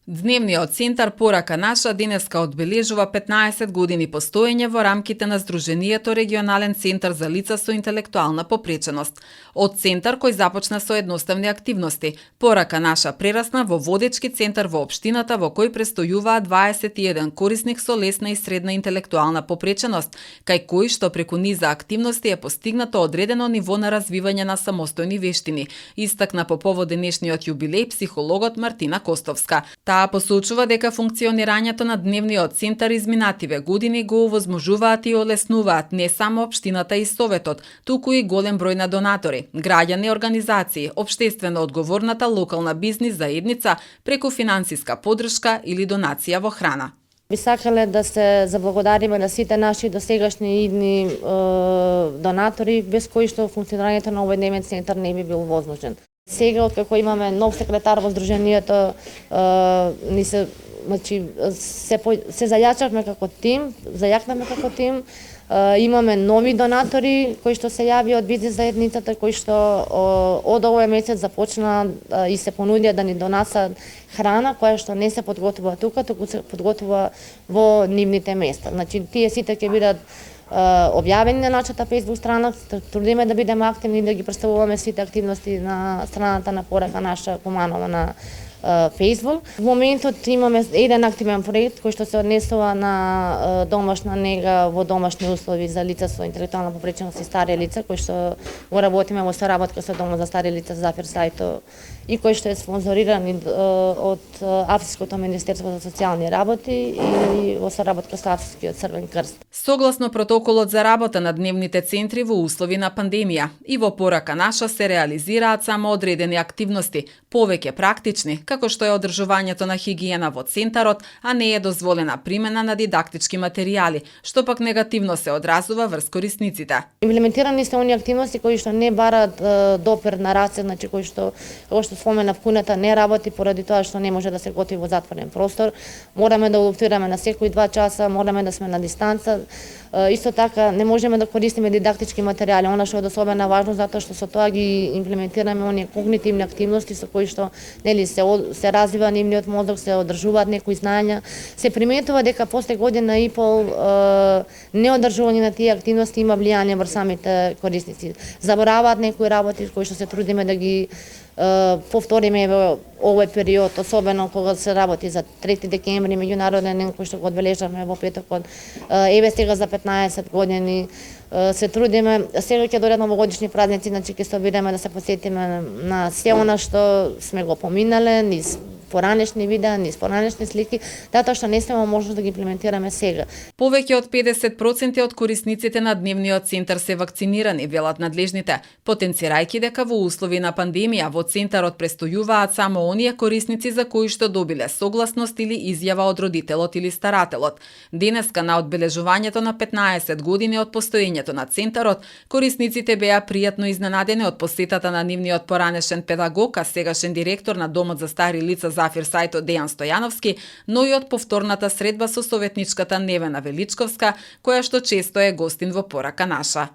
Дневниот центар Порака наша денеска одбележува 15 години постоење во рамките на Сдруженијето Регионален центар за лица со интелектуална попреченост. Од центар кој започна со едноставни активности, Порака наша прерасна во водечки центар во општината во кој престојуваат 21 корисник со лесна и средна интелектуална попреченост, кај кои што преку низа активности е постигнато одредено ниво на развивање на самостојни вештини, истакна по повод денешниот јубилеј психологот Мартина Костовска. Таа посочува дека функционирањето на дневниот центар изминативе години го овозможуваат и олеснуваат не само општината и советот, туку и голем број на донатори, граѓани, организации, општествено одговорната локална бизнис заедница преку финансиска поддршка или донација во храна. Би сакале да се заблагодариме на сите наши досегашни идни донатори, без кои што функционирањето на овој дневен центар не би бил возможен. Сега, откако имаме нов секретар во Сдруженијето, се зајачавме како тим, зајакнаме како тим. Имаме нови донатори кои што се јави од бизнис заедницата, кои што од овој месец започна и се понудија да ни донасат храна која што не се подготвува тука, туку се подготвува во нивните места. Значи, тие сите ќе бидат објавени на нашата Facebook страна, трудиме да бидеме активни и да ги представуваме сите активности на страната на Порака наша Куманова на Facebook. Во моментот имаме еден активен проект кој што се однесува на домашна нега во домашни услови за лица со интелектуална попреченост и стари лица, кој што го работиме во соработка со Домот за стари лица Зафир Сајто и кој што е спонзориран од Австриското Министерство за социјални работи и во соработка со Австрискиот Црвен крст. Согласно протоколот за работа на дневните центри во услови на пандемија, и во Порака наша се реализираат само одредени активности, повеќе практични, како што е одржувањето на хигиена во центарот, а не е дозволена примена на дидактички материјали, што пак негативно се одразува врз корисниците. Имплементирани се оние активности кои што не барат допир на раце, значи кои што, како што споменав, куната не работи поради тоа што не може да се готви во затворен простор. Мораме да луфтираме на секои 2 часа, мораме да сме на дистанца. Исто така не можеме да користиме дидактички материјали, она што е особено важно затоа што со тоа ги имплементираме оние когнитивни активности со кои што се развива нивниот мозок, се одржуваат некои знаења. Се приметува дека после година и пол неодржување на тие активности има влијание врз самите корисници. Забораваат некои работи кои што се трудиме да ги повториме во овој период, особено кога се работи за 3 декември, меѓународен ден кој што го одбележавме во петокот. Еве сега за 15 години се трудиме. Сега ќе дојдат новогодишни празници, значи ќе се обидеме да се посетиме на се она што сме го поминале, низ поранешни видеа, низ поранешни слики, затоа што не сме можност да ги имплементираме сега. Повеќе од 50% од корисниците на дневниот центар се вакцинирани, велат надлежните, потенцирајќи дека во услови на пандемија во центарот престојуваат само оние корисници за кои што добиле согласност или изјава од родителот или старателот. Денеска на одбележувањето на 15 години од постоењето на центарот, корисниците беа пријатно изненадени од посетата на нивниот поранешен педагог, а сегашен директор на Домот за стари лица Зафир Сајто Дејан Стојановски, но и од повторната средба со советничката Невена Величковска, која што често е гостин во Порака наша.